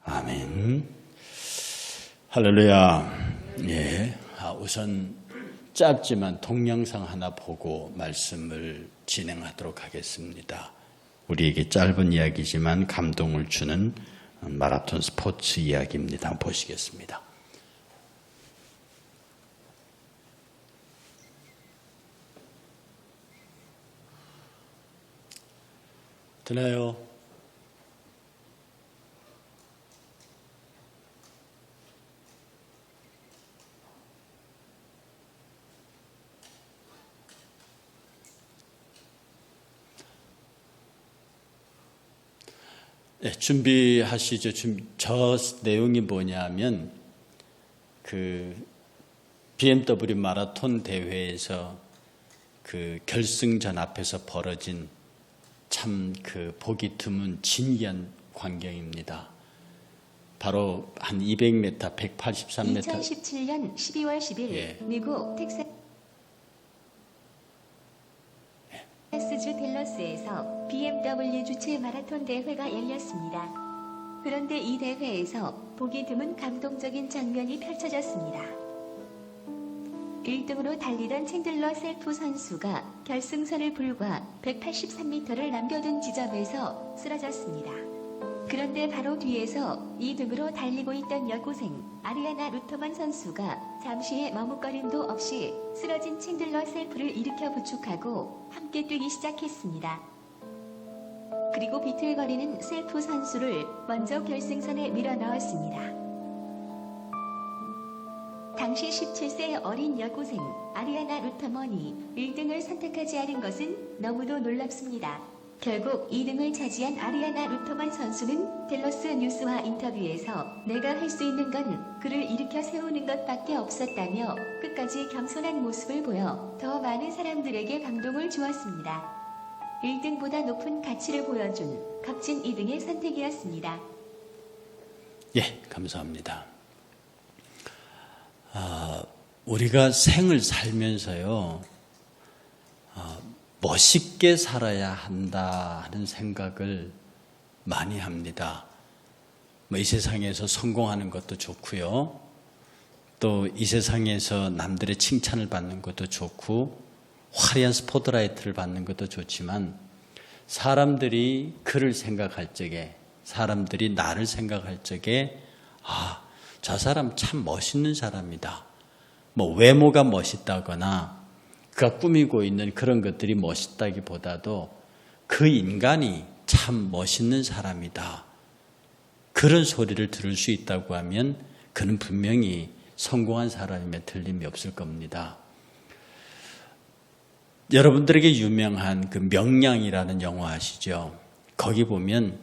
아멘. 할렐루야. 예. 우선 짧지만 동영상 하나 보고 말씀을 진행하도록 하겠습니다. 우리에게 짧은 이야기지만 감동을 주는 마라톤 스포츠 이야기입니다. 한번 보시겠습니다. 되나요? 네, 준비하시죠. 저 내용이 뭐냐면 그 BMW 마라톤 대회에서 그 결승전 앞에서 벌어진 참 그 보기 드문 진기한 광경입니다. 바로 한 200m, 183m. 2017년 12월 10일 예. 미국 텍사스 주 댈러스에서 BMW 주최 마라톤 대회가 열렸습니다. 그런데 이 대회에서 보기 드문 감동적인 장면이 펼쳐졌습니다. 1등으로 달리던 챈들러 셀프 선수가 결승선을 불과 183m를 남겨둔 지점에서 쓰러졌습니다. 그런데 바로 뒤에서 2등으로 달리고 있던 여고생 아리아나 루터만 선수가 잠시의 머뭇거림도 없이 쓰러진 챈들러 셀프를 일으켜 부축하고 함께 뛰기 시작했습니다. 그리고 비틀거리는 셀프 선수를 먼저 결승선에 밀어넣었습니다. 당시 17세 어린 여고생 아리아나 루터먼이 1등을 선택하지 않은 것은 너무도 놀랍습니다. 결국 2등을 차지한 아리아나 루터만 선수는 댈러스 뉴스와 인터뷰에서 내가 할 수 있는 건 그를 일으켜 세우는 것밖에 없었다며 끝까지 겸손한 모습을 보여 더 많은 사람들에게 감동을 주었습니다. 1등보다 높은 가치를 보여준 값진 2등의 선택이었습니다. 예, 감사합니다. 우리가 생을 살면서요, 멋있게 살아야 한다 하는 생각을 많이 합니다. 이 세상에서 성공하는 것도 좋고요. 또 이 세상에서 남들의 칭찬을 받는 것도 좋고 화려한 스포트라이트를 받는 것도 좋지만 사람들이 그를 생각할 적에, 사람들이 나를 생각할 적에 저 사람 참 멋있는 사람이다. 외모가 멋있다거나 그가 꾸미고 있는 그런 것들이 멋있다기보다도 그 인간이 참 멋있는 사람이다. 그런 소리를 들을 수 있다고 하면 그는 분명히 성공한 사람임에 틀림이 없을 겁니다. 여러분들에게 유명한 그 명량이라는 영화 아시죠? 거기 보면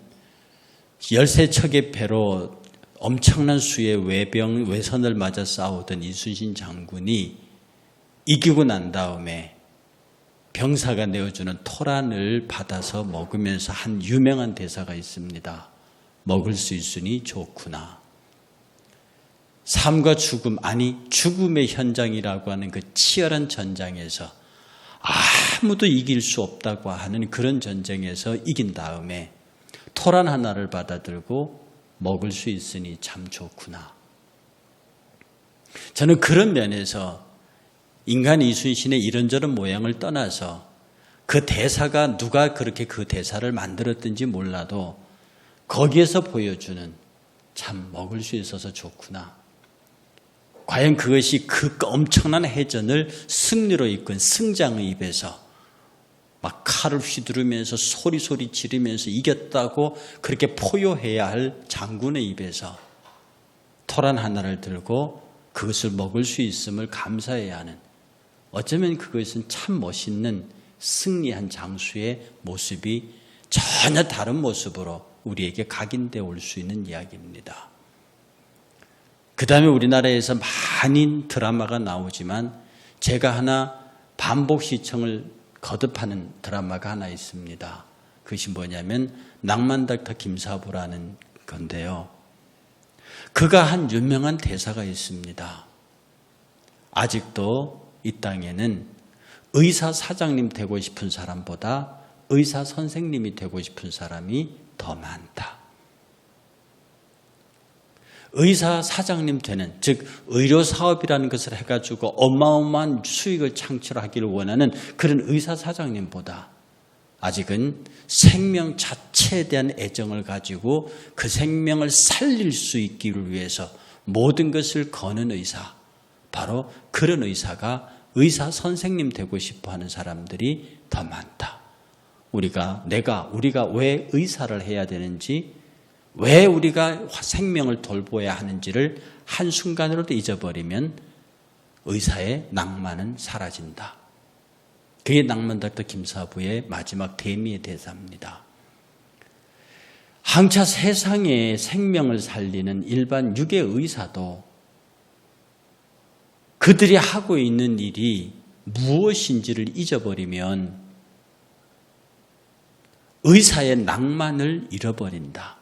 13척의 배로 엄청난 수의 외선을 맞아 싸우던 이순신 장군이 이기고 난 다음에 병사가 내어주는 토란을 받아서 먹으면서 한 유명한 대사가 있습니다. 먹을 수 있으니 좋구나. 삶과 죽음, 아니 죽음의 현장이라고 하는 그 치열한 전장에서 아무도 이길 수 없다고 하는 그런 전쟁에서 이긴 다음에 토란 하나를 받아들고 먹을 수 있으니 참 좋구나. 저는 그런 면에서 인간 이순신의 이런저런 모양을 떠나서 그 대사가 누가 그렇게 그 대사를 만들었든지 몰라도 거기에서 보여주는 참 먹을 수 있어서 좋구나. 과연 그것이 그 엄청난 해전을 승리로 이끈 승장의 입에서 막 칼을 휘두르면서 소리 지르면서 이겼다고 그렇게 포효해야 할 장군의 입에서 토란 하나를 들고 그것을 먹을 수 있음을 감사해야 하는, 어쩌면 그것은 참 멋있는 승리한 장수의 모습이 전혀 다른 모습으로 우리에게 각인되어 올 수 있는 이야기입니다. 그 다음에 우리나라에서 많은 드라마가 나오지만 제가 하나 반복 시청을 거듭하는 드라마가 하나 있습니다. 그것이 뭐냐면 낭만 닥터 김사부라는 건데요. 그가 한 유명한 대사가 있습니다. 아직도 이 땅에는 의사 사장님 되고 싶은 사람보다 의사 선생님이 되고 싶은 사람이 더 많다. 의사 사장님 되는, 즉 의료 사업이라는 것을 해가지고 어마어마한 수익을 창출하기를 원하는 그런 의사 사장님보다 아직은 생명 자체에 대한 애정을 가지고 그 생명을 살릴 수 있기를 위해서 모든 것을 거는 의사, 바로 그런 의사가 의사 선생님 되고 싶어하는 사람들이 더 많다. 우리가 왜 의사를 해야 되는지, 왜 우리가 생명을 돌보아야 하는지를 한순간으로도 잊어버리면 의사의 낭만은 사라진다. 그게 낭만 닥터 김사부의 마지막 대미의 대사입니다. 항차 세상의 생명을 살리는 일반 유괴 의사도 그들이 하고 있는 일이 무엇인지를 잊어버리면 의사의 낭만을 잃어버린다.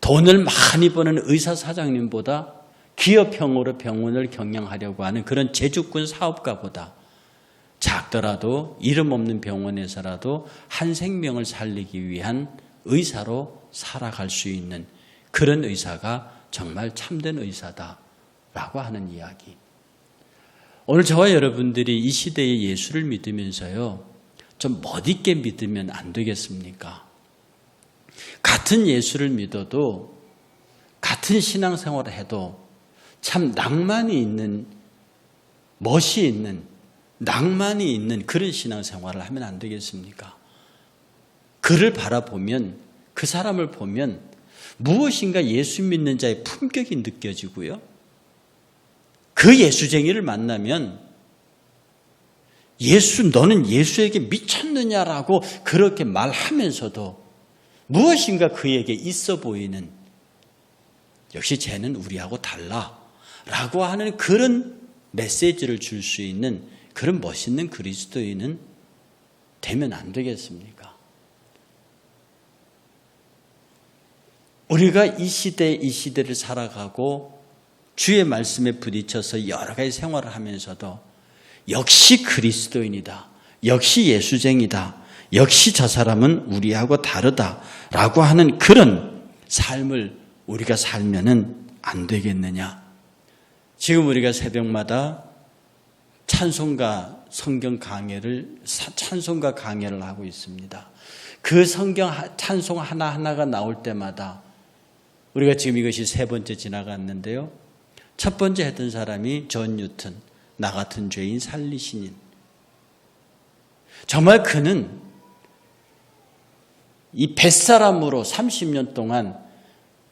돈을 많이 버는 의사 사장님보다 기업형으로 병원을 경영하려고 하는 그런 제주꾼 사업가보다 작더라도 이름 없는 병원에서라도 한 생명을 살리기 위한 의사로 살아갈 수 있는 그런 의사가 정말 참된 의사다라고 하는 이야기. 오늘 저와 여러분들이 이 시대의 예수를 믿으면서요, 좀 멋있게 믿으면 안 되겠습니까? 같은 예수를 믿어도, 같은 신앙생활을 해도 참 낭만이 있는, 멋이 있는, 낭만이 있는 그런 신앙생활을 하면 안 되겠습니까? 그를 바라보면, 그 사람을 보면 무엇인가 예수 믿는 자의 품격이 느껴지고요. 그 예수쟁이를 만나면 너는 예수에게 미쳤느냐라고 그렇게 말하면서도 무엇인가 그에게 있어 보이는, 역시 쟤는 우리하고 달라 라고 하는 그런 메시지를 줄 수 있는 그런 멋있는 그리스도인은 되면 안 되겠습니까? 우리가 이 시대를 살아가고 주의 말씀에 부딪혀서 여러 가지 생활을 하면서도 역시 그리스도인이다, 역시 예수쟁이다, 역시 저 사람은 우리하고 다르다라고 하는 그런 삶을 우리가 살면은 안 되겠느냐. 지금 우리가 새벽마다 찬송가 강해를 하고 있습니다. 그 성경 찬송 하나하나가 나올 때마다 우리가 지금 이것이 세 번째 지나갔는데요. 첫 번째 했던 사람이 존 뉴턴, 나 같은 죄인 살리시는. 정말 그는 이 뱃사람으로 30년 동안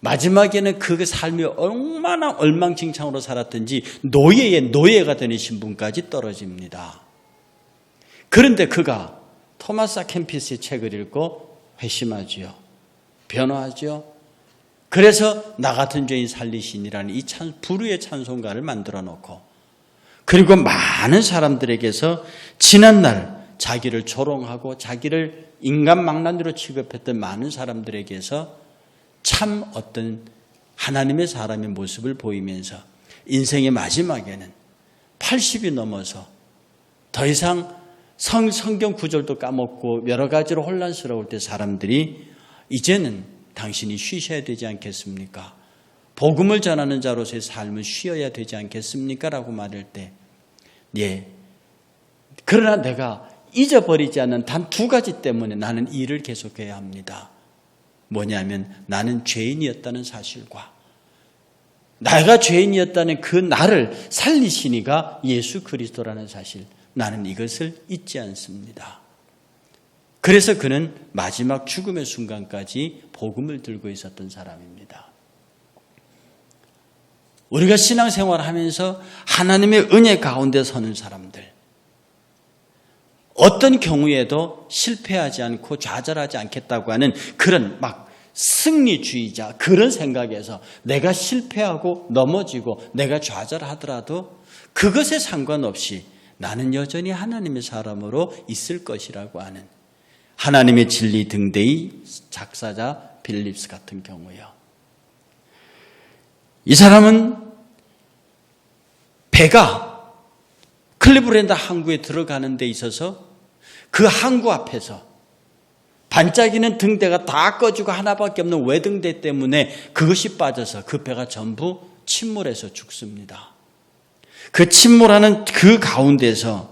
마지막에는 그 삶이 얼마나 엉망진창으로 살았든지 노예가 되는 신분까지 떨어집니다. 그런데 그가 토마스 아 캠피스의 책을 읽고 회심하지요. 변화하지요. 그래서 나 같은 죄인 살리시니라는 이 불후의 찬송가를 만들어 놓고, 그리고 많은 사람들에게서 지난날 자기를 조롱하고 자기를 인간망나니로 취급했던 많은 사람들에게서 참 어떤 하나님의 사람의 모습을 보이면서 인생의 마지막에는 80이 넘어서 더 이상 성경 구절도 까먹고 여러 가지로 혼란스러울 때 사람들이 이제는 당신이 쉬셔야 되지 않겠습니까? 복음을 전하는 자로서의 삶은 쉬어야 되지 않겠습니까? 라고 말할 때, 예. 그러나 내가 잊어버리지 않는 단 두 가지 때문에 나는 일을 계속해야 합니다. 뭐냐면 나는 죄인이었다는 사실과 내가 죄인이었다는 그 나를 살리시니가 예수 그리스도라는 사실, 나는 이것을 잊지 않습니다. 그래서 그는 마지막 죽음의 순간까지 복음을 들고 있었던 사람입니다. 우리가 신앙생활을 하면서 하나님의 은혜 가운데 서는 사람들, 어떤 경우에도 실패하지 않고 좌절하지 않겠다고 하는 그런 승리주의자, 그런 생각에서 내가 실패하고 넘어지고 내가 좌절하더라도 그것에 상관없이 나는 여전히 하나님의 사람으로 있을 것이라고 하는 하나님의 진리 등대의 작사자 빌립스 같은 경우요. 이 사람은 배가 클리브랜드 항구에 들어가는 데 있어서 그 항구 앞에서 반짝이는 등대가 다 꺼지고 하나밖에 없는 외등대 때문에 그것이 빠져서 그 배가 전부 침몰해서 죽습니다. 그 침몰하는 그 가운데서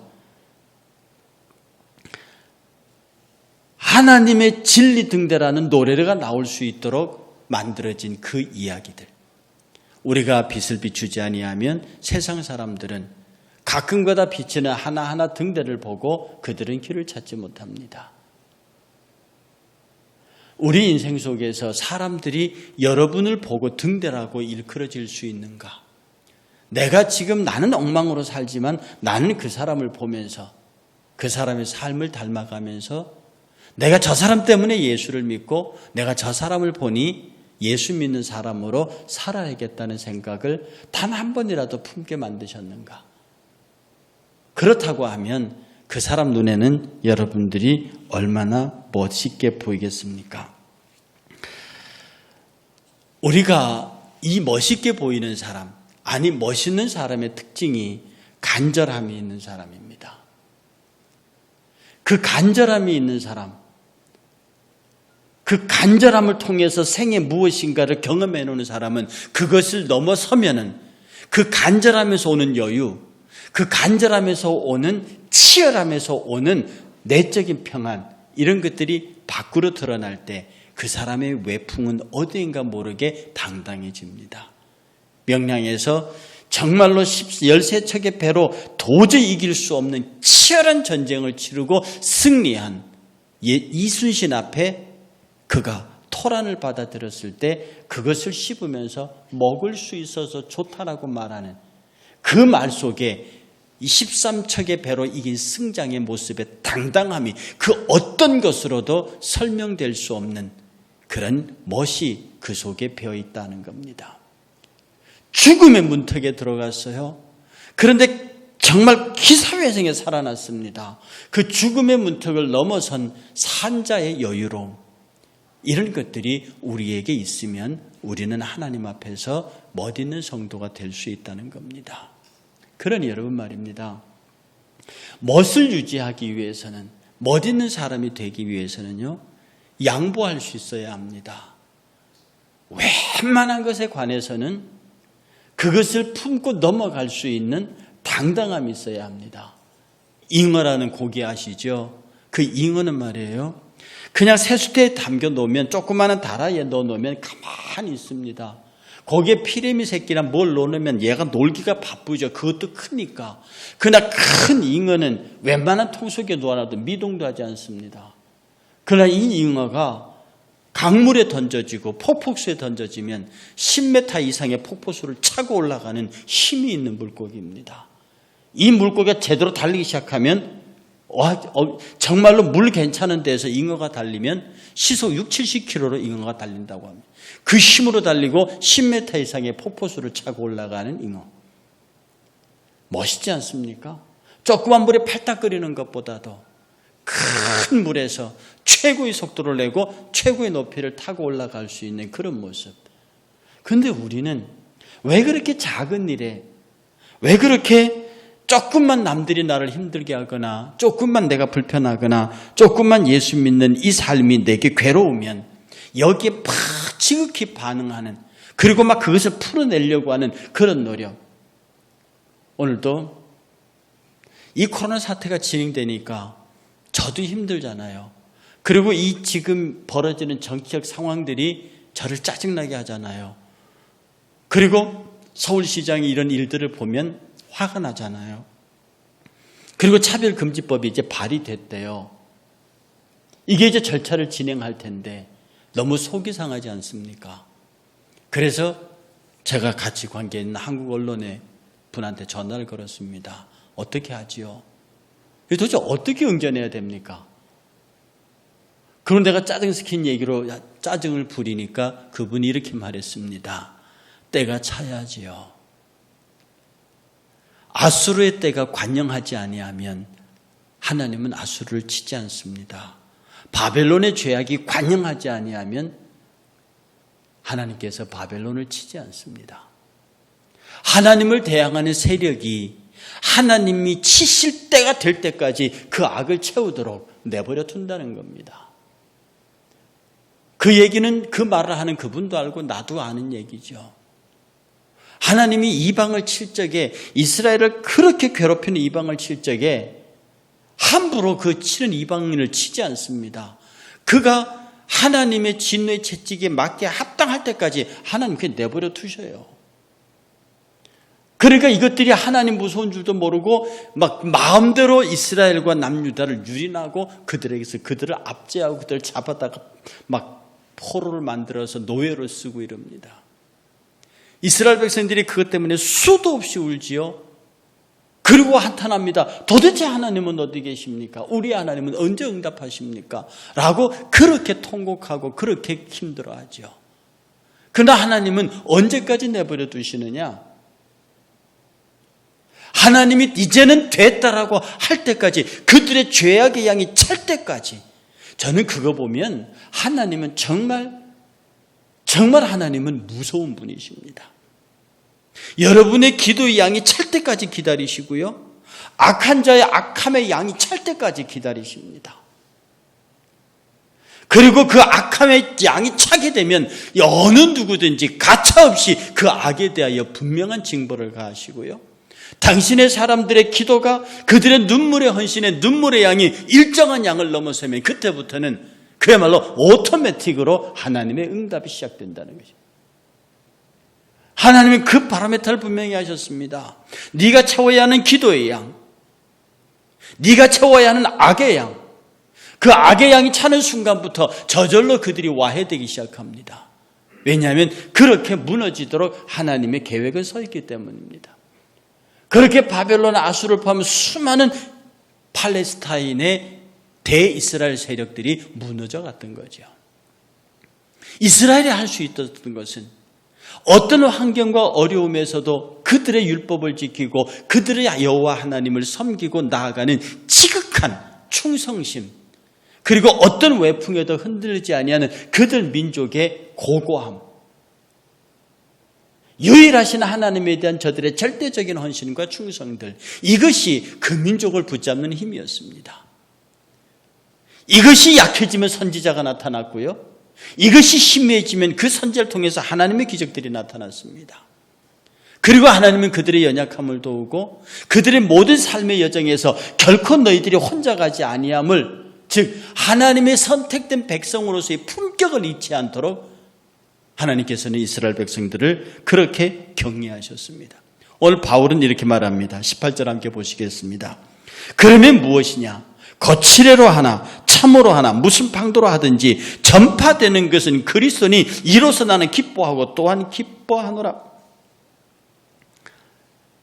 하나님의 진리 등대라는 노래가 나올 수 있도록 만들어진 그 이야기들. 우리가 빛을 비추지 아니하면 세상 사람들은 가끔가다 비치는 하나하나 등대를 보고 그들은 길을 찾지 못합니다. 우리 인생 속에서 사람들이 여러분을 보고 등대라고 일컬어질 수 있는가? 내가 지금 나는 엉망으로 살지만 나는 그 사람을 보면서 그 사람의 삶을 닮아가면서 내가 저 사람 때문에 예수를 믿고 내가 저 사람을 보니 예수 믿는 사람으로 살아야겠다는 생각을 단 한 번이라도 품게 만드셨는가? 그렇다고 하면 그 사람 눈에는 여러분들이 얼마나 멋있게 보이겠습니까? 우리가 이 멋있게 보이는 사람, 아니 멋있는 사람의 특징이 간절함이 있는 사람입니다. 그 간절함이 있는 사람, 그 간절함을 통해서 생에 무엇인가를 경험해 놓는 사람은 그것을 넘어서면은 그 간절함에서 오는 여유, 그 간절함에서 오는 치열함에서 오는 내적인 평안, 이런 것들이 밖으로 드러날 때 그 사람의 외풍은 어디인가 모르게 당당해집니다. 명량에서 정말로 13척의 배로 도저히 이길 수 없는 치열한 전쟁을 치르고 승리한 이순신 앞에 그가 토란을 받아들였을 때 그것을 씹으면서 먹을 수 있어서 좋다라고 말하는 그 말 속에 이 13척의 배로 이긴 승장의 모습의 당당함이 그 어떤 것으로도 설명될 수 없는 그런 멋이 그 속에 배어 있다는 겁니다. 죽음의 문턱에 들어갔어요. 그런데 정말 기사회생에 살아났습니다. 그 죽음의 문턱을 넘어선 산자의 여유로움, 이런 것들이 우리에게 있으면 우리는 하나님 앞에서 멋있는 성도가 될 수 있다는 겁니다. 그러니 여러분 말입니다. 멋을 유지하기 위해서는, 멋있는 사람이 되기 위해서는요, 양보할 수 있어야 합니다. 웬만한 것에 관해서는 그것을 품고 넘어갈 수 있는 당당함이 있어야 합니다. 잉어라는 고기 아시죠? 그 잉어는 말이에요, 그냥 세숫대에 담겨 놓으면, 조그마한 다라이에 넣어 놓으면 가만히 있습니다. 거기에 피레미 새끼나 뭘 넣으면 얘가 놀기가 바쁘죠. 그것도 크니까. 그러나 큰 잉어는 웬만한 통 속에 놓아놔도 미동도 하지 않습니다. 그러나 이 잉어가 강물에 던져지고 폭포수에 던져지면 10m 이상의 폭포수를 차고 올라가는 힘이 있는 물고기입니다. 이 물고기가 제대로 달리기 시작하면 정말로 물 괜찮은 데서 잉어가 달리면 시속 60-70km로 잉어가 달린다고 합니다. 그 힘으로 달리고 10m 이상의 폭포수를 차고 올라가는 잉어. 멋있지 않습니까? 조그만 물에 팔딱거리는 것보다도 큰 물에서 최고의 속도를 내고 최고의 높이를 타고 올라갈 수 있는 그런 모습. 그런데 우리는 왜 그렇게 작은 일에, 왜 그렇게 조금만 남들이 나를 힘들게 하거나 조금만 내가 불편하거나 조금만 예수 믿는 이 삶이 내게 괴로우면 여기에 막 지극히 반응하는, 그리고 막 그것을 풀어내려고 하는 그런 노력. 오늘도 이 코로나 사태가 진행되니까 저도 힘들잖아요. 그리고 이 지금 벌어지는 정치적 상황들이 저를 짜증나게 하잖아요. 그리고 서울시장이 이런 일들을 보면 화가 나잖아요. 그리고 차별금지법이 이제 발의됐대요. 이게 이제 절차를 진행할 텐데 너무 속이 상하지 않습니까? 그래서 제가 같이 관계 있는 한국 언론의 분한테 전화를 걸었습니다. 어떻게 하지요? 도대체 어떻게 응전해야 됩니까? 그럼 내가 짜증시킨 얘기로 짜증을 부리니까 그분이 이렇게 말했습니다. 때가 차야지요. 아수르의 때가 관영하지 아니하면 하나님은 아수르를 치지 않습니다. 바벨론의 죄악이 관영하지 아니하면 하나님께서 바벨론을 치지 않습니다. 하나님을 대항하는 세력이 하나님이 치실 때가 될 때까지 그 악을 채우도록 내버려 둔다는 겁니다. 그 얘기는 그 말을 하는 그분도 알고 나도 아는 얘기죠. 하나님이 이방을 칠 적에, 이스라엘을 그렇게 괴롭히는 이방을 칠 적에 함부로 그 치는 이방인을 치지 않습니다. 그가 하나님의 진노의 채찍에 맞게 합당할 때까지 하나님 그냥 내버려 두셔요. 그러니까 이것들이 하나님 무서운 줄도 모르고 막 마음대로 이스라엘과 남유다를 유린하고 그들에게서 그들을 압제하고 그들을 잡아다가 막 포로를 만들어서 노예로 쓰고 이럽니다. 이스라엘 백성들이 그것 때문에 수도 없이 울지요. 그리고 한탄합니다. 도대체 하나님은 어디 계십니까? 우리 하나님은 언제 응답하십니까? 라고 그렇게 통곡하고 그렇게 힘들어하죠. 그러나 하나님은 언제까지 내버려 두시느냐? 하나님이 이제는 됐다라고 할 때까지, 그들의 죄악의 양이 찰 때까지. 저는 그거 보면 하나님은 정말 하나님은 무서운 분이십니다. 여러분의 기도의 양이 찰 때까지 기다리시고요, 악한 자의 악함의 양이 찰 때까지 기다리십니다. 그리고 그 악함의 양이 차게 되면 어느 누구든지 가차없이 그 악에 대하여 분명한 징벌을 가하시고요, 당신의 사람들의 기도가 그들의 눈물의 헌신에 눈물의 양이 일정한 양을 넘어서면 그때부터는 그야말로 오토매틱으로 하나님의 응답이 시작된다는 것입니다. 하나님은 그 바로메터를 분명히 하셨습니다. 네가 채워야 하는 기도의 양, 네가 채워야 하는 악의 양, 그 악의 양이 차는 순간부터 저절로 그들이 와해되기 시작합니다. 왜냐하면 그렇게 무너지도록 하나님의 계획은 서 있기 때문입니다. 그렇게 바벨론, 아수르를 포함한 수많은 팔레스타인의 대이스라엘 세력들이 무너져 갔던 거죠. 이스라엘이 할 수 있었던 것은 어떤 환경과 어려움에서도 그들의 율법을 지키고 그들의 여호와 하나님을 섬기고 나아가는 지극한 충성심, 그리고 어떤 외풍에도 흔들리지 아니하는 그들 민족의 고고함, 유일하신 하나님에 대한 저들의 절대적인 헌신과 충성들, 이것이 그 민족을 붙잡는 힘이었습니다. 이것이 약해지면 선지자가 나타났고요, 이것이 희미해지면 그 선지자를 통해서 하나님의 기적들이 나타났습니다. 그리고 하나님은 그들의 연약함을 도우고 그들의 모든 삶의 여정에서 결코 너희들이 혼자 가지 아니함을, 즉 하나님의 선택된 백성으로서의 품격을 잃지 않도록 하나님께서는 이스라엘 백성들을 그렇게 격려하셨습니다. 오늘 바울은 이렇게 말합니다. 18절 함께 보시겠습니다. 그러면 무엇이냐? 거칠애로 하나 참으로 하나 무슨 방도로 하든지 전파되는 것은 그리스도니 이로써 나는 기뻐하고 또한 기뻐하노라.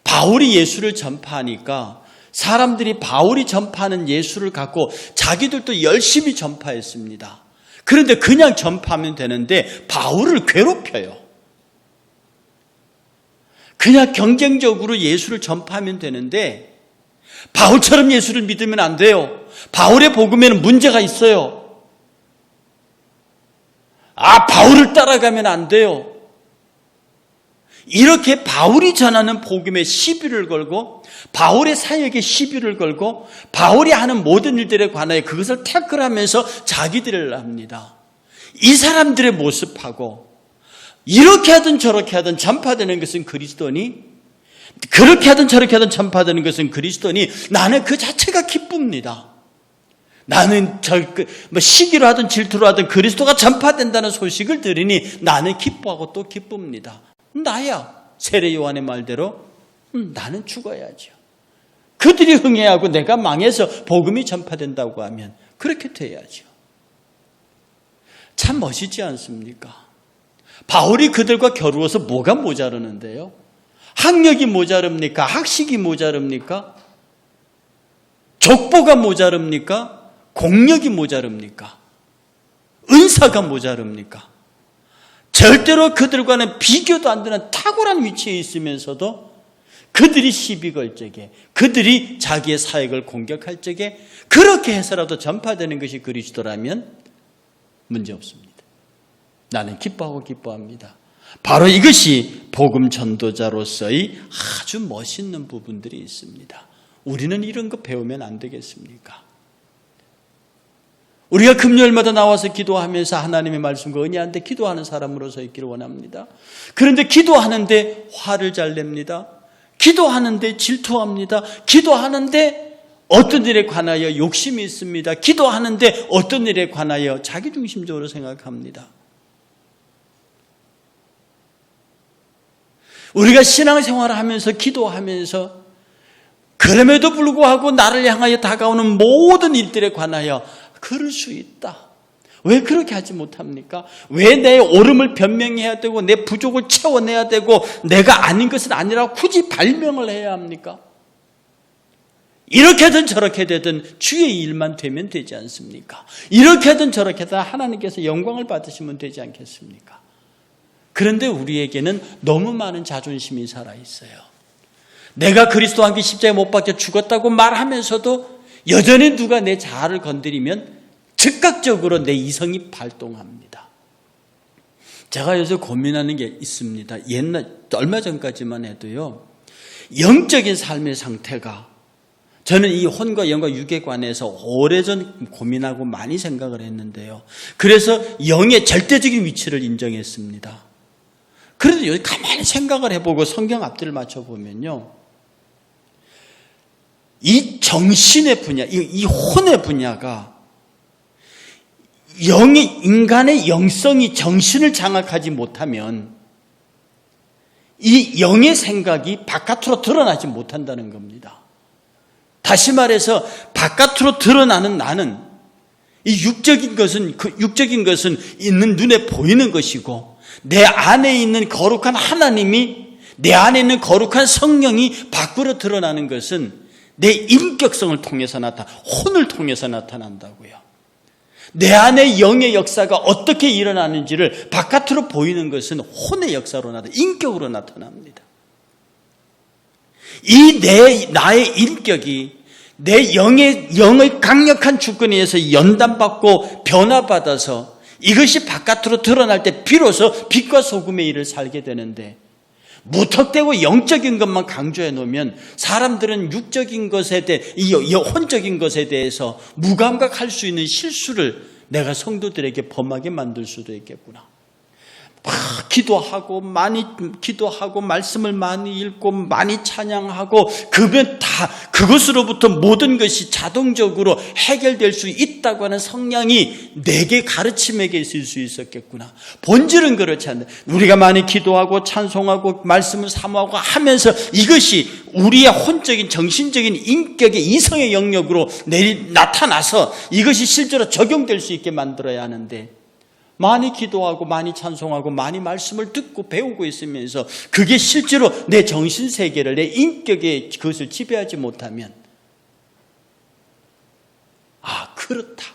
바울이 예수를 전파하니까 사람들이 바울이 전파하는 예수를 갖고 자기들도 열심히 전파했습니다. 그런데 그냥 전파하면 되는데 바울을 괴롭혀요. 그냥 경쟁적으로 예수를 전파하면 되는데 바울처럼 예수를 믿으면 안 돼요. 바울의 복음에는 문제가 있어요. 바울을 따라가면 안 돼요. 이렇게 바울이 전하는 복음에 시비를 걸고 바울의 사역에 시비를 걸고 바울이 하는 모든 일들에 관하여 그것을 태클하면서 자기들을 합니다. 이 사람들의 모습하고 이렇게 하든 저렇게 하든 전파되는 것은 그리스도니, 그렇게 하든 저렇게 하든 전파되는 것은 그리스도니 나는 그 자체가 기쁩니다. 나는 시기로 하든 질투로 하든 그리스도가 전파된다는 소식을 들으니 나는 기뻐하고 또 기쁩니다. 나야, 세례 요한의 말대로 나는 죽어야죠. 그들이 흥해하고 내가 망해서 복음이 전파된다고 하면 그렇게 돼야죠. 참 멋있지 않습니까? 바울이 그들과 겨루어서 뭐가 모자르는데요? 학력이 모자릅니까? 학식이 모자릅니까? 족보가 모자릅니까? 공력이 모자릅니까? 은사가 모자릅니까? 절대로 그들과는 비교도 안 되는 탁월한 위치에 있으면서도 그들이 시비 걸 적에, 그들이 자기의 사역을 공격할 적에 그렇게 해서라도 전파되는 것이 그리스도라면 문제 없습니다. 나는 기뻐하고 기뻐합니다. 바로 이것이 복음 전도자로서의 아주 멋있는 부분들이 있습니다. 우리는 이런 거 배우면 안 되겠습니까? 우리가 금요일마다 나와서 기도하면서 하나님의 말씀과 은혜한테 기도하는 사람으로서 있기를 원합니다. 그런데 기도하는데 화를 잘 냅니다. 기도하는데 질투합니다. 기도하는데 어떤 일에 관하여 욕심이 있습니다. 기도하는데 어떤 일에 관하여 자기중심적으로 생각합니다. 우리가 신앙생활을 하면서 기도하면서 그럼에도 불구하고 나를 향하여 다가오는 모든 일들에 관하여 그럴 수 있다. 왜 그렇게 하지 못합니까? 왜 내 옳음을 변명해야 되고 내 부족을 채워내야 되고 내가 아닌 것은 아니라 굳이 발명을 해야 합니까? 이렇게든 저렇게 되든 주의 일만 되면 되지 않습니까? 이렇게든 저렇게든 하나님께서 영광을 받으시면 되지 않겠습니까? 그런데 우리에게는 너무 많은 자존심이 살아있어요. 내가 그리스도와 함께 십자가에 못 박혀 죽었다고 말하면서도 여전히 누가 내 자아를 건드리면 즉각적으로 내 이성이 발동합니다. 제가 요새 고민하는 게 있습니다. 얼마 전까지만 해도요, 영적인 삶의 상태가, 저는 이 혼과 영과 육에 관해서 오래전 고민하고 많이 생각을 했는데요. 그래서 영의 절대적인 위치를 인정했습니다. 그런데 여기 가만히 생각을 해보고 성경 앞뒤를 맞춰보면요, 이 정신의 분야, 이 혼의 분야가 인간의 영성이 정신을 장악하지 못하면 이 영의 생각이 바깥으로 드러나지 못한다는 겁니다. 다시 말해서 바깥으로 드러나는 나는, 이 육적인 것은 있는 눈에 보이는 것이고, 내 안에 있는 거룩한 하나님이, 내 안에 있는 거룩한 성령이 밖으로 드러나는 것은 내 인격성을 통해서 혼을 통해서 나타난다고요. 내 안에 영의 역사가 어떻게 일어나는지를 바깥으로 보이는 것은 혼의 역사로 인격으로 나타납니다. 나의 인격이 내 영의 강력한 주권에 의해서 연단받고 변화받아서 이것이 바깥으로 드러날 때 비로소 빛과 소금의 일을 살게 되는데, 무턱대고 영적인 것만 강조해 놓으면 사람들은 육적인 것에 대해, 혼적인 것에 대해서 무감각할 수 있는 실수를 내가 성도들에게 범하게 만들 수도 있겠구나. 기도하고 많이 기도하고 말씀을 많이 읽고 많이 찬양하고 그러면 다 그것으로부터 모든 것이 자동적으로 해결될 수 있다고 하는 성향이 내게 가르침에게 있을 수 있었겠구나. 본질은 그렇지 않는데, 우리가 많이 기도하고 찬송하고 말씀을 사모하고 하면서 이것이 우리의 혼적인 정신적인 인격의 이성의 영역으로 나타나서 이것이 실제로 적용될 수 있게 만들어야 하는데, 많이 기도하고 많이 찬송하고 많이 말씀을 듣고 배우고 있으면서 그게 실제로 내 정신세계를, 내 인격의 그것을 지배하지 못하면, 그렇다.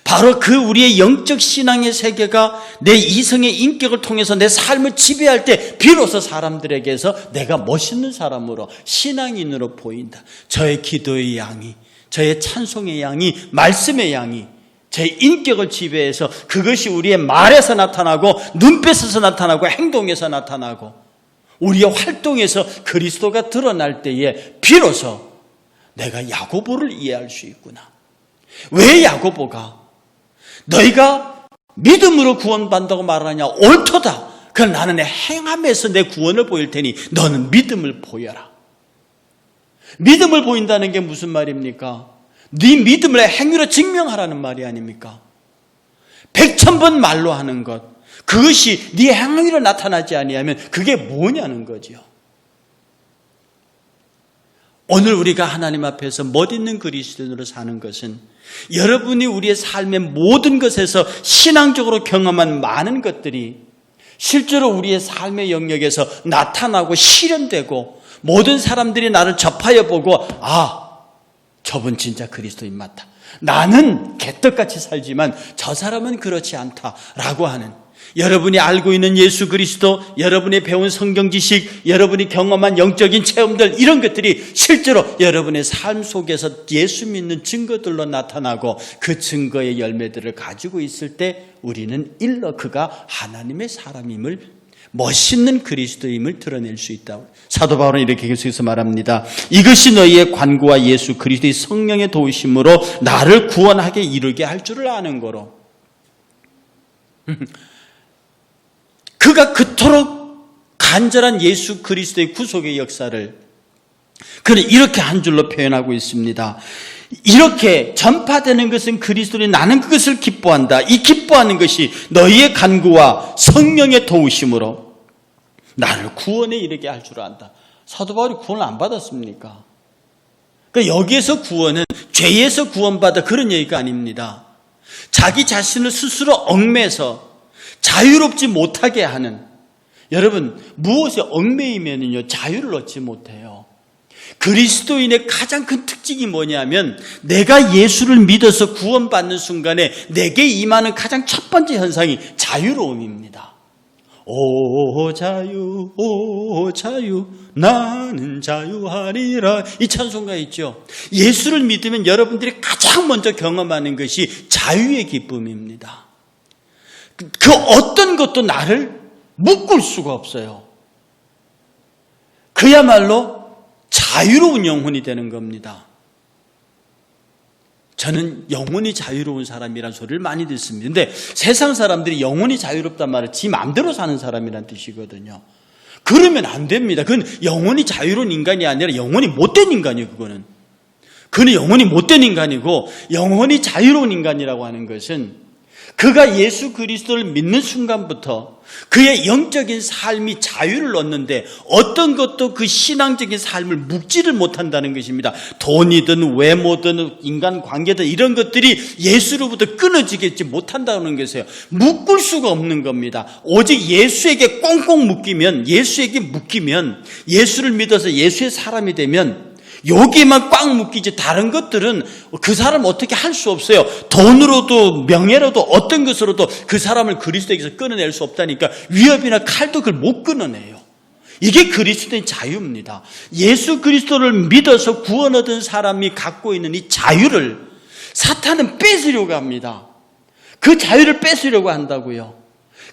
바로 그 우리의 영적 신앙의 세계가 내 이성의 인격을 통해서 내 삶을 지배할 때 비로소 사람들에게서 내가 멋있는 사람으로, 신앙인으로 보인다. 저의 기도의 양이, 저의 찬송의 양이, 말씀의 양이 제 인격을 지배해서 그것이 우리의 말에서 나타나고 눈빛에서 나타나고 행동에서 나타나고 우리의 활동에서 그리스도가 드러날 때에 비로소 내가 야고보를 이해할 수 있구나. 왜 야고보가 너희가 믿음으로 구원받는다고 말하냐? 옳도다. 그럼 나는 내 행함에서 내 구원을 보일 테니 너는 믿음을 보여라. 믿음을 보인다는 게 무슨 말입니까? 네 믿음을 행위로 증명하라는 말이 아닙니까? 100,000번 말로 하는 것, 그것이 네 행위로 나타나지 아니하면 그게 뭐냐는 거죠. 오늘 우리가 하나님 앞에서 멋있는 그리스도인으로 사는 것은 여러분이 우리의 삶의 모든 것에서 신앙적으로 경험한 많은 것들이 실제로 우리의 삶의 영역에서 나타나고 실현되고 모든 사람들이 나를 접하여 보고 저분 진짜 그리스도인 맞다. 나는 개떡같이 살지만 저 사람은 그렇지 않다라고 하는, 여러분이 알고 있는 예수 그리스도, 여러분이 배운 성경 지식, 여러분이 경험한 영적인 체험들, 이런 것들이 실제로 여러분의 삶 속에서 예수 믿는 증거들로 나타나고 그 증거의 열매들을 가지고 있을 때 우리는 일러 그가 하나님의 사람임을, 멋있는 그리스도임을 드러낼 수 있다. 사도 바울은 이렇게 계속해서 말합니다. 이것이 너희의 관구와 예수 그리스도의 성령의 도우심으로 나를 구원하게 이르게 할 줄을 아는 거로. 그가 그토록 간절한 예수 그리스도의 구속의 역사를 그는 이렇게 한 줄로 표현하고 있습니다. 이렇게 전파되는 것은 그리스도니 나는 그것을 기뻐한다. 이 기뻐하는 것이 너희의 간구와 성령의 도우심으로 나를 구원에 이르게 할 줄 안다. 사도 바울이 구원을 안 받았습니까? 그러니까 여기에서 구원은 죄에서 구원받아 그런 얘기가 아닙니다. 자기 자신을 스스로 얽매서 자유롭지 못하게 하는, 여러분 무엇에 얽매이면요 자유를 얻지 못해요. 그리스도인의 가장 큰 특징이 뭐냐면 내가 예수를 믿어서 구원받는 순간에 내게 임하는 가장 첫 번째 현상이 자유로움입니다. 오 자유 오 자유 나는 자유하리라, 이 찬송가 있죠. 예수를 믿으면 여러분들이 가장 먼저 경험하는 것이 자유의 기쁨입니다. 그 어떤 것도 나를 묶을 수가 없어요. 그야말로 자유로운 영혼이 되는 겁니다. 저는 영혼이 자유로운 사람이라는 소리를 많이 듣습니다. 근데 세상 사람들이 영혼이 자유롭단 말은 지 마음대로 사는 사람이란 뜻이거든요. 그러면 안 됩니다. 그건 영혼이 자유로운 인간이 아니라 영혼이 못된 인간이에요. 그거는 영혼이 못된 인간이고, 영혼이 자유로운 인간이라고 하는 것은 그가 예수 그리스도를 믿는 순간부터 그의 영적인 삶이 자유를 얻는데 어떤 것도 그 신앙적인 삶을 묶지를 못한다는 것입니다. 돈이든 외모든 인간관계든 이런 것들이 예수로부터 끊어지지 못한다는 것이에요. 묶을 수가 없는 겁니다. 오직 예수에게 꽁꽁 묶이면, 예수에게 묶이면, 예수를 믿어서 예수의 사람이 되면 여기만 꽉 묶이지 다른 것들은 그 사람 어떻게 할 수 없어요. 돈으로도 명예로도 어떤 것으로도 그 사람을 그리스도에게서 끊어낼 수 없다니까 위협이나 칼도 그걸 못 끊어내요. 이게 그리스도의 자유입니다. 예수 그리스도를 믿어서 구원 얻은 사람이 갖고 있는 이 자유를 사탄은 뺏으려고 합니다. 그 자유를 뺏으려고 한다고요.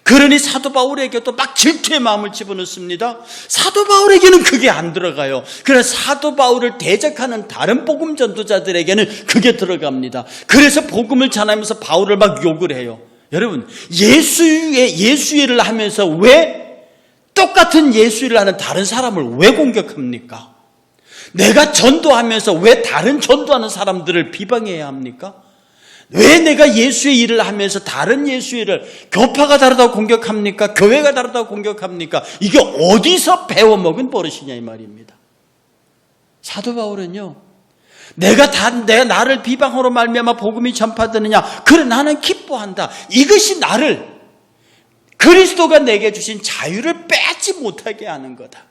그러니 사도 바울에게도 막 질투의 마음을 집어넣습니다. 사도 바울에게는 그게 안 들어가요. 그러나 사도 바울을 대적하는 다른 복음 전도자들에게는 그게 들어갑니다. 그래서 복음을 전하면서 바울을 막 욕을 해요. 여러분, 예수의 하면서 왜 똑같은 예수를 하는 다른 사람을 왜 공격합니까? 내가 전도하면서 왜 다른 전도하는 사람들을 비방해야 합니까? 왜 내가 예수의 일을 하면서 다른 예수의 일을, 교파가 다르다고 공격합니까? 교회가 다르다고 공격합니까? 이게 어디서 배워먹은 버릇이냐 이 말입니다. 사도 바울은요, 내가 나를 비방으로 말미암아 복음이 전파되느냐, 그래 나는 기뻐한다. 이것이 나를, 그리스도가 내게 주신 자유를 빼지 못하게 하는 거다.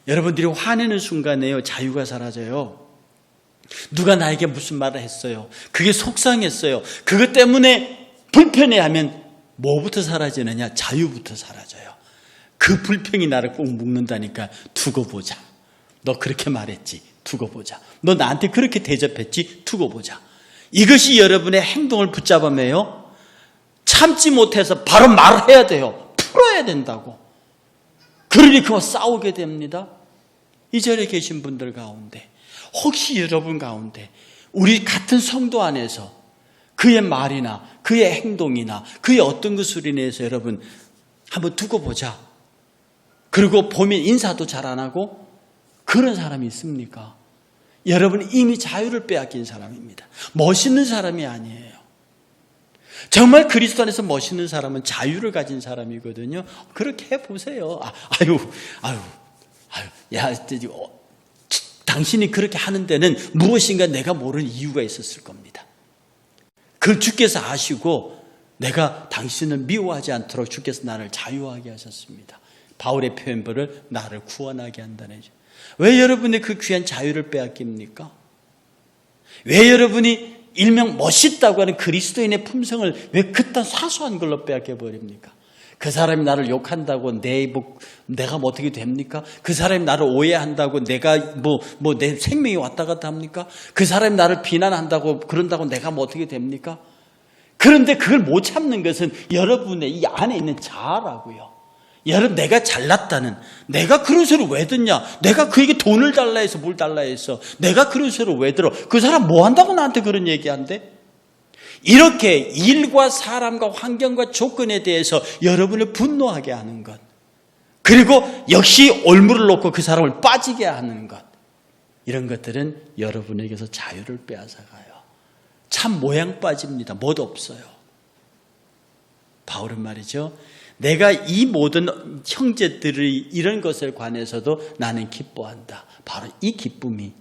여러분들이 화내는 순간에요 자유가 사라져요. 누가 나에게 무슨 말을 했어요. 그게 속상했어요. 그것 때문에 불편해하면 뭐부터 사라지느냐? 자유부터 사라져요. 그 불평이 나를 꼭 묶는다니까. 두고 보자. 너 그렇게 말했지. 두고 보자. 너 나한테 그렇게 대접했지. 두고 보자. 이것이 여러분의 행동을 붙잡아매요. 참지 못해서 바로 말을 해야 돼요. 풀어야 된다고. 그러니 그와 싸우게 됩니다. 이 자리에 계신 분들 가운데, 혹시 여러분 가운데 우리 같은 성도 안에서 그의 말이나 그의 행동이나 그의 어떤 것으로 인해서 여러분 한번 두고 보자, 그리고 보면 인사도 잘 안 하고 그런 사람이 있습니까? 여러분 이미 자유를 빼앗긴 사람입니다. 멋있는 사람이 아니에요. 정말 그리스도 안에서 멋있는 사람은 자유를 가진 사람이거든요. 그렇게 해보세요. 야, 당신이 그렇게 하는 데는 무엇인가 내가 모르는 이유가 있었을 겁니다. 그걸 주께서 아시고 내가 당신을 미워하지 않도록 주께서 나를 자유하게 하셨습니다. 바울의 표현별을 나를 구원하게 한다는 거죠. 왜 여러분의 그 귀한 자유를 빼앗깁니까? 왜 여러분이 일명 멋있다고 하는 그리스도인의 품성을 왜 그딴 사소한 걸로 빼앗겨버립니까? 그 사람이 나를 욕한다고 내가 뭐 어떻게 됩니까? 그 사람이 나를 오해한다고 내가 내 생명이 왔다 갔다 합니까? 그 사람이 나를 비난한다고 그런다고 내가 뭐 어떻게 됩니까? 그런데 그걸 못 참는 것은 여러분의 이 안에 있는 자아라고요. 여러분, 내가 잘났다는, 내가 그런 소리를 왜 듣냐? 내가 그에게 돈을 달라 해서 뭘 달라 해서 내가 그런 소리를 왜 들어? 그 사람 뭐 한다고 나한테 그런 얘기한대? 이렇게 일과 사람과 환경과 조건에 대해서 여러분을 분노하게 하는 것, 그리고 역시 올무를 놓고 그 사람을 빠지게 하는 것, 이런 것들은 여러분에게서 자유를 빼앗아가요. 참 모양 빠집니다. 못 없어요. 바울은 말이죠, 내가 이 모든 형제들의 이런 것에 관해서도 나는 기뻐한다. 바로 이 기쁨이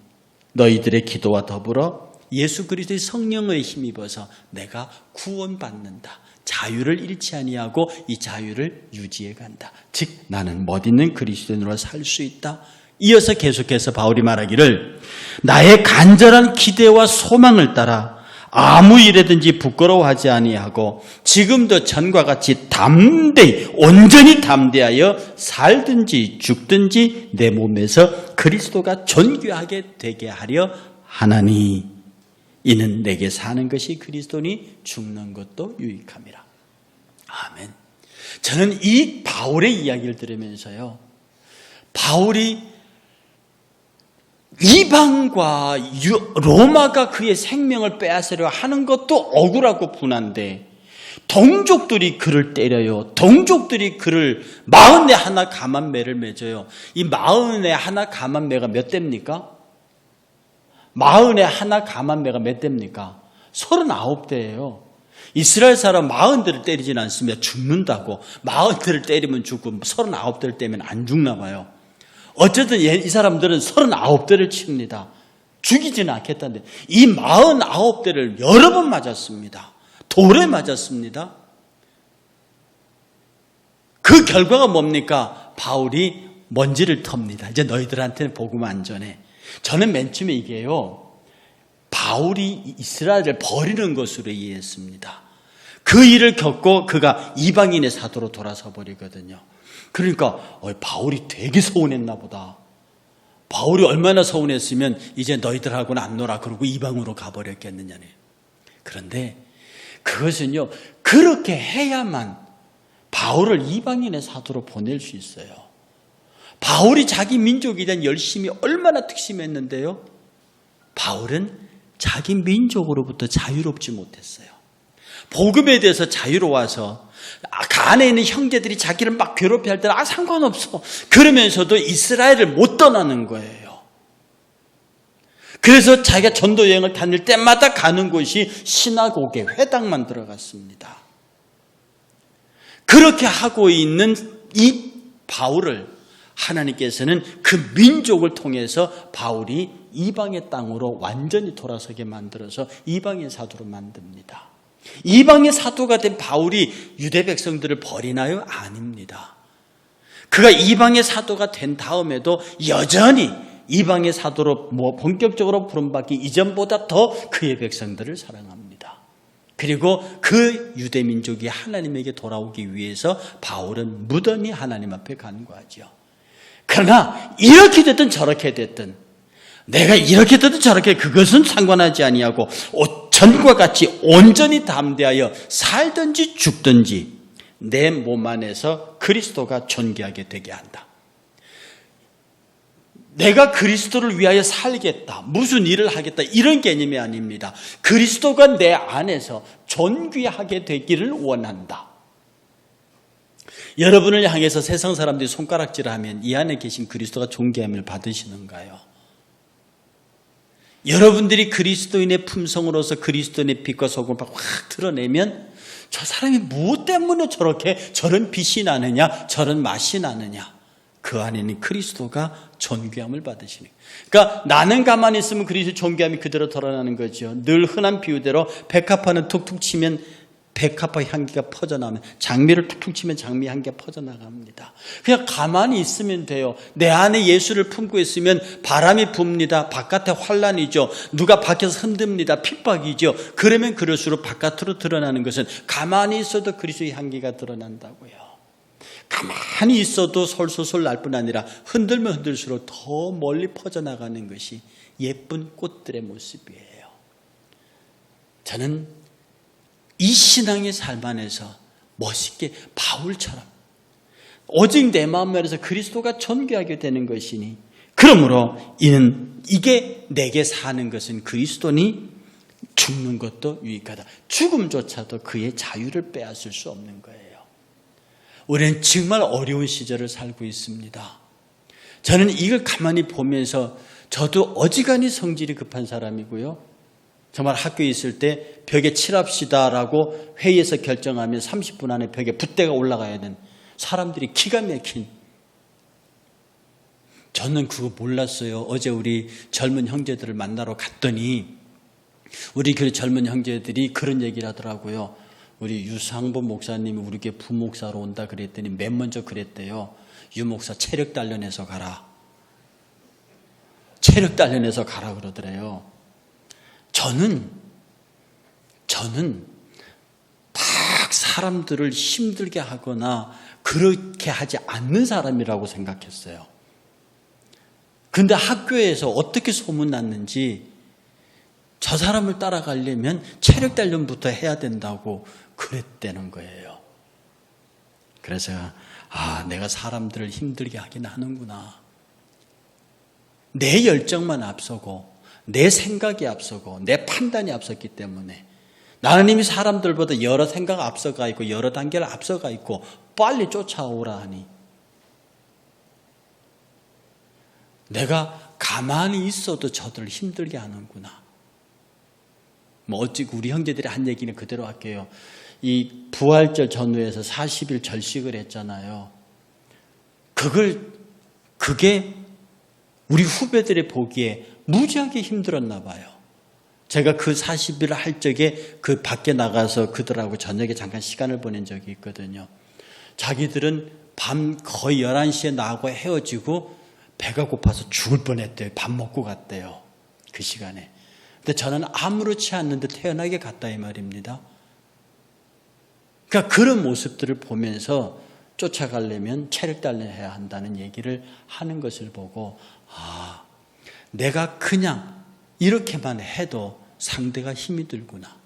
너희들의 기도와 더불어 예수 그리스도의 성령을 힘입어서 내가 구원받는다. 자유를 잃지 아니하고 이 자유를 유지해 간다. 즉 나는 멋있는 그리스도인으로 살 수 있다. 이어서 계속해서 바울이 말하기를 나의 간절한 기대와 소망을 따라 아무 일에든지 부끄러워하지 아니하고 지금도 전과 같이 담대히 온전히 담대하여 살든지 죽든지 내 몸에서 그리스도가 존귀하게 되게 하려 하나니 이는 내게 사는 것이 그리스도니 죽는 것도 유익함이라. 아멘. 저는 이 바울의 이야기를 들으면서요, 바울이 이방과 로마가 그의 생명을 빼앗으려 하는 것도 억울하고 분한데 동족들이 그를 때려요. 동족들이 그를 41 가만매를 맺어요. 이 41 가만매가 몇 대입니까? 41 가만매가 몇 대입니까? 39대예요. 이스라엘 사람 40대를 때리진 않습니다. 죽는다고. 40대를 때리면 죽고 39대를 때리면 안 죽나 봐요. 어쨌든 이 사람들은 39대를 칩니다. 죽이지는 않겠다는데 이 49대를 여러 번 맞았습니다. 돌에 맞았습니다. 그 결과가 뭡니까? 바울이 먼지를 텁니다. 이제 너희들한테는 복음 안 전해. 저는 맨 처음에 이게요, 바울이 이스라엘을 버리는 것으로 이해했습니다. 그 일을 겪고 그가 이방인의 사도로 돌아서 버리거든요. 그러니까 바울이 되게 서운했나 보다. 바울이 얼마나 서운했으면 이제 너희들하고는 안 놀아 그러고 이방으로 가버렸겠느냐네. 그런데 그것은요, 그렇게 해야만 바울을 이방인의 사도로 보낼 수 있어요. 바울이 자기 민족에 대한 열심이 얼마나 특심했는데요, 바울은 자기 민족으로부터 자유롭지 못했어요. 복음에 대해서 자유로워서 그 안에 있는 형제들이 자기를 막 괴롭게 할 때는 상관없어 그러면서도 이스라엘을 못 떠나는 거예요. 그래서 자기가 전도 여행을 다닐 때마다 가는 곳이 시나고게, 회당만 들어갔습니다. 그렇게 하고 있는 이 바울을 하나님께서는 그 민족을 통해서 바울이 이방의 땅으로 완전히 돌아서게 만들어서 이방의 사도로 만듭니다. 이방의 사도가 된 바울이 유대 백성들을 버리나요? 아닙니다. 그가 이방의 사도가 된 다음에도 여전히 이방의 사도로 본격적으로 부름받기 이전보다 더 그의 백성들을 사랑합니다. 그리고 그 유대 민족이 하나님에게 돌아오기 위해서 바울은 무던히 하나님 앞에 간구하죠. 그러나 이렇게 됐든 저렇게 됐든, 내가 이렇게 됐든 저렇게, 그것은 상관하지 아니하고 전과 같이 온전히 담대하여 살든지 죽든지 내 몸 안에서 그리스도가 존귀하게 되게 한다. 내가 그리스도를 위하여 살겠다, 무슨 일을 하겠다, 이런 개념이 아닙니다. 그리스도가 내 안에서 존귀하게 되기를 원한다. 여러분을 향해서 세상 사람들이 손가락질을 하면 이 안에 계신 그리스도가 존귀함을 받으시는가요? 여러분들이 그리스도인의 품성으로서 그리스도인의 빛과 소금을 확 드러내면 저 사람이 무엇 때문에 저런 빛이 나느냐, 저런 맛이 나느냐, 그 안에는 그리스도가 존귀함을 받으시는 거예요. 그러니까 나는 가만히 있으면 그리스도의 존귀함이 그대로 드러나는 거죠. 늘 흔한 비유대로 백합화는 툭툭 치면 백합화 향기가 퍼져나오면, 장미를 툭툭 치면 장미 향기가 퍼져나갑니다. 그냥 가만히 있으면 돼요. 내 안에 예수를 품고 있으면 바람이 붑니다. 바깥에 환란이죠. 누가 밖에서 흔듭니다. 핍박이죠. 그러면 그럴수록 바깥으로 드러나는 것은 가만히 있어도 그리스도의 향기가 드러난다고요. 가만히 있어도 솔솔솔 날 뿐 아니라 흔들면 흔들수록 더 멀리 퍼져나가는 것이 예쁜 꽃들의 모습이에요. 저는 이 신앙의 삶 안에서 멋있게 바울처럼 오직 내 마음 안에서 그리스도가 존귀하게 되는 것이니 그러므로 이게 내게 사는 것은 그리스도니 죽는 것도 유익하다. 죽음조차도 그의 자유를 빼앗을 수 없는 거예요. 우리는 정말 어려운 시절을 살고 있습니다. 저는 이걸 가만히 보면서 저도 어지간히 성질이 급한 사람이고요. 정말 학교에 있을 때 벽에 칠합시다라고 회의에서 결정하면 30분 안에 벽에 붓대가 올라가야 되는 사람들이 기가 막힌. 저는 그거 몰랐어요. 어제 우리 젊은 형제들을 만나러 갔더니 우리 교회 젊은 형제들이 그런 얘기를 하더라고요. 우리 유상범 목사님이 우리 교회 부목사로 온다 그랬더니 맨 먼저 그랬대요. 유 목사 체력 단련해서 가라. 체력 단련해서 가라 그러더래요. 저는 막 사람들을 힘들게 하거나 그렇게 하지 않는 사람이라고 생각했어요. 근데 학교에서 어떻게 소문났는지 저 사람을 따라가려면 체력 단련부터 해야 된다고 그랬다는 거예요. 그래서 내가 사람들을 힘들게 하긴 하는구나. 내 열정만 앞서고 내 생각이 앞서고 내 판단이 앞섰기 때문에 나는 이미 사람들보다 여러 생각 앞서가 있고 여러 단계를 앞서가 있고 빨리 쫓아오라 하니 내가 가만히 있어도 저들을 힘들게 하는구나. 어찌 우리 형제들이 한 얘기는 그대로 할게요. 이 부활절 전후에서 40일 절식을 했잖아요. 그게 우리 후배들이 보기에 무지하게 힘들었나 봐요. 제가 그 40일을 할 적에 그 밖에 나가서 그들하고 저녁에 잠깐 시간을 보낸 적이 있거든요. 자기들은 밤 거의 11시에 나하고 헤어지고 배가 고파서 죽을 뻔했대요. 밥 먹고 갔대요. 그 시간에. 근데 저는 아무렇지 않는데 태연하게 갔다 이 말입니다. 그러니까 그런 모습들을 보면서 쫓아가려면 체력 단련해야 한다는 얘기를 하는 것을 보고 내가 그냥 이렇게만 해도 상대가 힘이 들구나.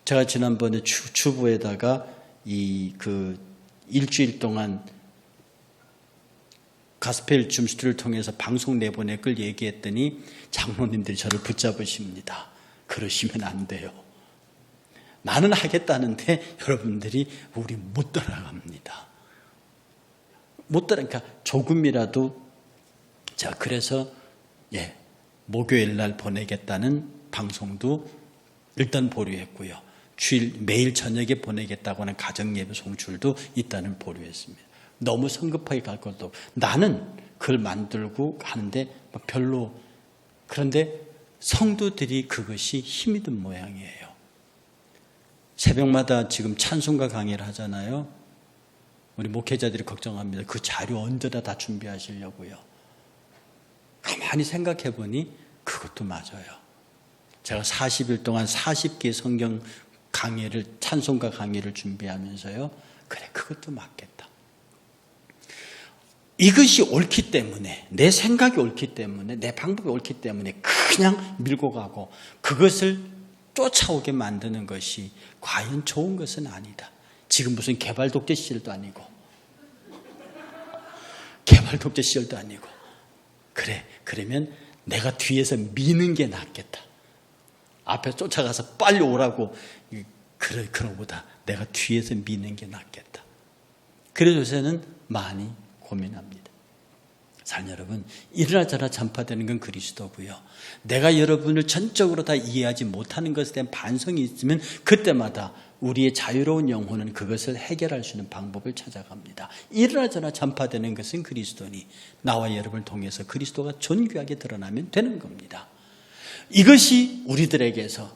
제가 지난번에 주부에다가 일주일 동안 가스펠 줌스트를 통해서 방송 내보낼 걸 얘기했더니 장로님들이 저를 붙잡으십니다. 그러시면 안 돼요. 나는 하겠다는데 여러분들이 우리 못 따라갑니다. 그러니까 조금이라도 그래서 목요일 날 보내겠다는 방송도 일단 보류했고요. 주일 매일 저녁에 보내겠다고 하는 가정예배 송출도 일단은 보류했습니다. 너무 성급하게 갈 것도 없고 나는 그걸 만들고 하는데 별로. 그런데 성도들이 그것이 힘이 든 모양이에요. 새벽마다 지금 찬송가 강의를 하잖아요. 우리 목회자들이 걱정합니다. 그 자료 언제나 다 준비하시려고요. 가만히 생각해 보니 그것도 맞아요. 제가 40일 동안 40개 성경 강의를, 찬송가 강의를 준비하면서요. 그래, 그것도 맞겠다. 이것이 옳기 때문에, 내 생각이 옳기 때문에, 내 방법이 옳기 때문에 그냥 밀고 가고 그것을 쫓아오게 만드는 것이 과연 좋은 것은 아니다. 지금 무슨 개발 독재 시절도 아니고 그래, 그러면 내가 뒤에서 미는 게 낫겠다. 앞에 쫓아가서 빨리 오라고 그런 것보다 내가 뒤에서 미는 게 낫겠다. 그래서 요새는 많이 고민합니다. 사랑 여러분, 이러나 저러나 전파되는 건 그리스도고요. 내가 여러분을 전적으로 다 이해하지 못하는 것에 대한 반성이 있으면 그때마다 우리의 자유로운 영혼은 그것을 해결할 수 있는 방법을 찾아갑니다. 이러나 저러나 전파되는 것은 그리스도니 나와 여러분을 통해서 그리스도가 존귀하게 드러나면 되는 겁니다. 이것이 우리들에게서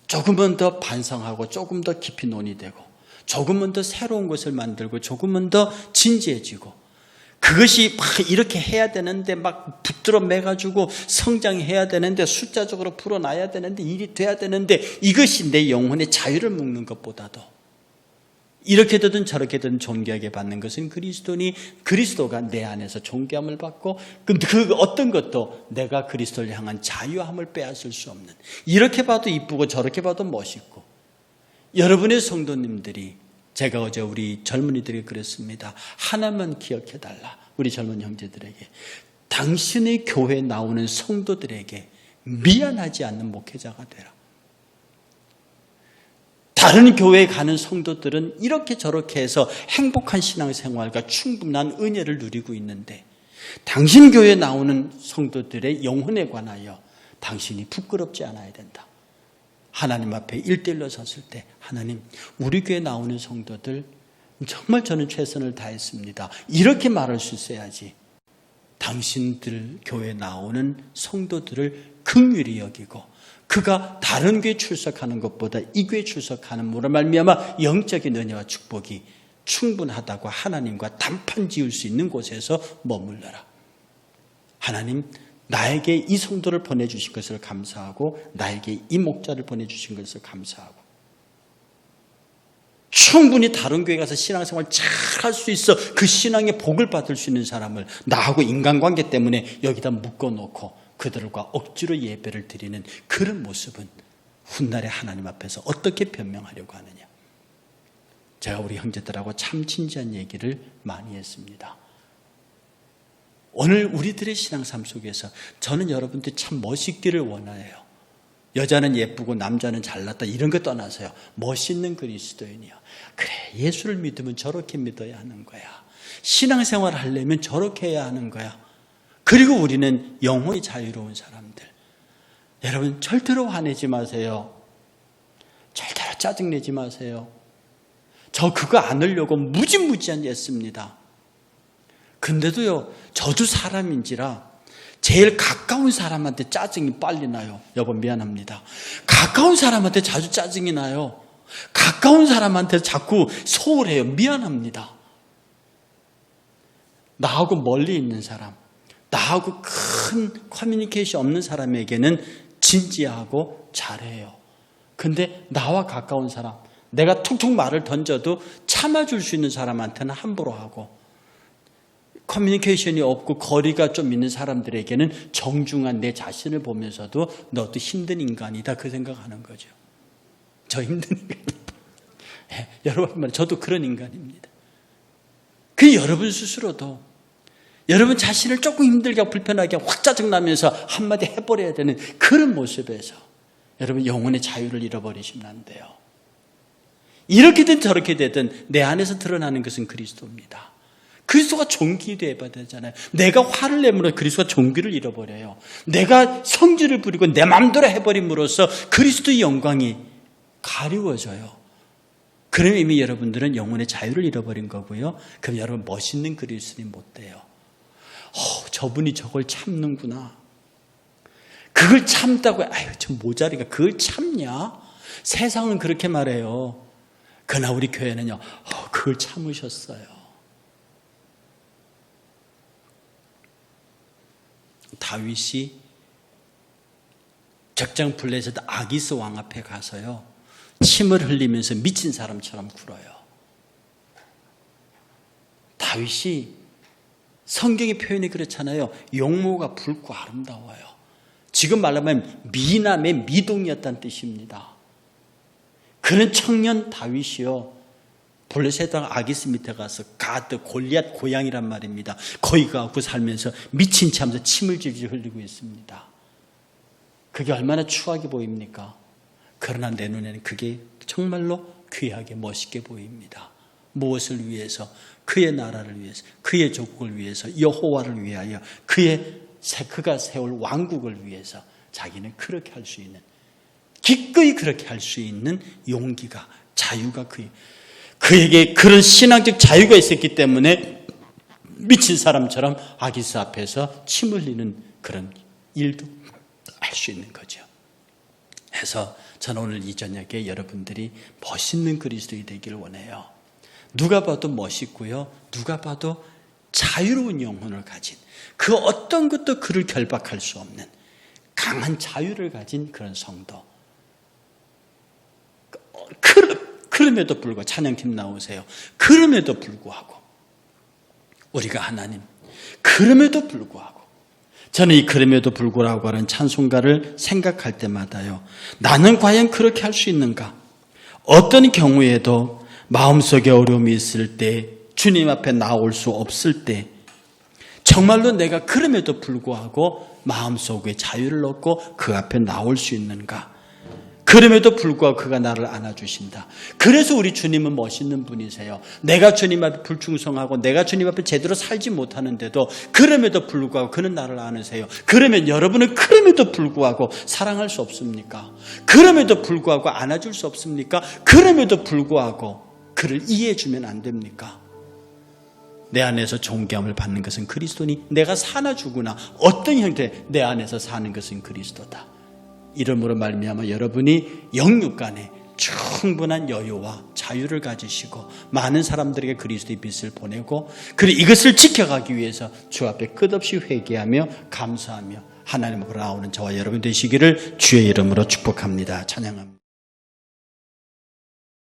조금은 더 반성하고 조금 더 깊이 논의되고 조금은 더 새로운 것을 만들고 조금은 더 진지해지고 그것이 막 이렇게 해야 되는데 막 붙들어 매가지고 성장해야 되는데 숫자적으로 풀어놔야 되는데 일이 돼야 되는데 이것이 내 영혼의 자유를 묶는 것보다도 이렇게 되든 저렇게 되든 존귀하게 받는 것은 그리스도니 그리스도가 내 안에서 존귀함을 받고 그 어떤 것도 내가 그리스도를 향한 자유함을 빼앗을 수 없는 이렇게 봐도 이쁘고 저렇게 봐도 멋있고 여러분의 성도님들이, 제가 어제 우리 젊은이들에게 그랬습니다. 하나만 기억해달라. 우리 젊은 형제들에게. 당신의 교회에 나오는 성도들에게 미안하지 않는 목회자가 되라. 다른 교회에 가는 성도들은 이렇게 저렇게 해서 행복한 신앙생활과 충분한 은혜를 누리고 있는데, 당신 교회에 나오는 성도들의 영혼에 관하여 당신이 부끄럽지 않아야 된다. 하나님 앞에 1:1로 섰을 때, 하나님, 우리 교회에 나오는 성도들 정말 저는 최선을 다했습니다. 이렇게 말할 수 있어야지. 당신들 교회에 나오는 성도들을 긍휼히 여기고, 그가 다른 교회에 출석하는 것보다 이 교회에 출석하는 무로 말미암아 영적인 은혜와 축복이 충분하다고 하나님과 단판 지을 수 있는 곳에서 머물러라. 하나님, 나에게 이 성도를 보내주신 것을 감사하고, 나에게 이 목자를 보내주신 것을 감사하고, 충분히 다른 교회 가서 신앙생활 잘 할 수 있어 그 신앙의 복을 받을 수 있는 사람을 나하고 인간관계 때문에 여기다 묶어놓고 그들과 억지로 예배를 드리는 그런 모습은 훗날에 하나님 앞에서 어떻게 변명하려고 하느냐. 제가 우리 형제들하고 참 진지한 얘기를 많이 했습니다. 오늘 우리들의 신앙삶 속에서 저는 여러분들 참 멋있기를 원해요. 여자는 예쁘고 남자는 잘났다 이런 거 떠나서요. 멋있는 그리스도인이요. 그래, 예수를 믿으면 저렇게 믿어야 하는 거야. 신앙생활을 하려면 저렇게 해야 하는 거야. 그리고 우리는 영혼이 자유로운 사람들. 여러분, 절대로 화내지 마세요. 절대로 짜증내지 마세요. 저 그거 안 하려고 무지무지한 애씁니다. 근데도요, 저도 사람인지라 제일 가까운 사람한테 짜증이 빨리 나요. 여보 미안합니다. 가까운 사람한테 자주 짜증이 나요. 가까운 사람한테 자꾸 소홀해요. 미안합니다. 나하고 멀리 있는 사람, 나하고 큰 커뮤니케이션 없는 사람에게는 진지하고 잘해요. 근데 나와 가까운 사람, 내가 툭툭 말을 던져도 참아줄 수 있는 사람한테는 함부로 하고, 커뮤니케이션이 없고 거리가 좀 있는 사람들에게는 정중한 내 자신을 보면서도 너도 힘든 인간이다 그 생각하는 거죠. 저 힘든 인간. 네, 여러분, 저도 그런 인간입니다. 그 여러분 스스로도 여러분 자신을 조금 힘들게 불편하게 확 짜증나면서 한마디 해버려야 되는 그런 모습에서 여러분 영혼의 자유를 잃어버리시면 안 돼요. 이렇게든 저렇게 되든 내 안에서 드러나는 것은 그리스도입니다. 그리스도가 존귀되어야 되잖아요. 내가 화를 내므로 그리스도가 존귀를 잃어버려요. 내가 성질을 부리고 내 마음대로 해버림으로써 그리스도의 영광이 가리워져요. 그러면 이미 여러분들은 영혼의 자유를 잃어버린 거고요. 그럼 여러분 멋있는 그리스도인이 못 돼요. 저분이 저걸 참는구나. 그걸 참다고, 아유, 저 모자리가 그걸 참냐? 세상은 그렇게 말해요. 그러나 우리 교회는요, 그걸 참으셨어요. 다윗이 적장 블레셋 아기스 왕 앞에 가서요, 침을 흘리면서 미친 사람처럼 굴어요. 다윗이 성경의 표현이 그렇잖아요. 용모가 붉고 아름다워요. 지금 말하면 미남의 미동이었다는 뜻입니다. 그런 청년 다윗이요, 블레셋 왕 아기스 밑에 가서 가드 골리앗 고향이란 말입니다. 거기 가고 살면서 미친 체 하면서 침을 질질 흘리고 있습니다. 그게 얼마나 추하게 보입니까? 그러나 내 눈에는 그게 정말로 귀하게 멋있게 보입니다. 무엇을 위해서? 그의 나라를 위해서, 그의 조국을 위해서, 여호와를 위하여, 그가 세울 왕국을 위해서 자기는 그렇게 할 수 있는, 기꺼이 그렇게 할 수 있는 용기가, 자유가 그에게 그런 신앙적 자유가 있었기 때문에 미친 사람처럼 아기스 앞에서 침 흘리는 그런 일도 할 수 있는 거죠. 해서 저는 오늘 이 저녁에 여러분들이 멋있는 그리스도인이 되기를 원해요. 누가 봐도 멋있고요, 누가 봐도 자유로운 영혼을 가진, 그 어떤 것도 그를 결박할 수 없는 강한 자유를 가진 그런 성도. 그럼에도 불구하고, 찬양팀 나오세요. 그럼에도 불구하고 우리가 하나님, 그럼에도 불구하고, 저는 이 그럼에도 불구하고 하는 찬송가를 생각할 때마다요, 나는 과연 그렇게 할 수 있는가? 어떤 경우에도 마음속에 어려움이 있을 때, 주님 앞에 나올 수 없을 때, 정말로 내가 그럼에도 불구하고 마음속에 자유를 얻고 그 앞에 나올 수 있는가? 그럼에도 불구하고 그가 나를 안아주신다. 그래서 우리 주님은 멋있는 분이세요. 내가 주님 앞에 불충성하고 내가 주님 앞에 제대로 살지 못하는데도 그럼에도 불구하고 그는 나를 안으세요. 그러면 여러분은 그럼에도 불구하고 사랑할 수 없습니까? 그럼에도 불구하고 안아줄 수 없습니까? 그럼에도 불구하고 그를 이해해 주면 안 됩니까? 내 안에서 존경을 받는 것은 그리스도니 내가 사나 죽으나 어떤 형태 내 안에서 사는 것은 그리스도다. 이름으로 말미암아 여러분이 영육 간에 충분한 여유와 자유를 가지시고 많은 사람들에게 그리스도의 빛을 보내고 그리고 이것을 지켜가기 위해서 주 앞에 끝없이 회개하며 감사하며 하나님 앞으로 나오는 저와 여러분 되시기를 주의 이름으로 축복합니다. 찬양합니다.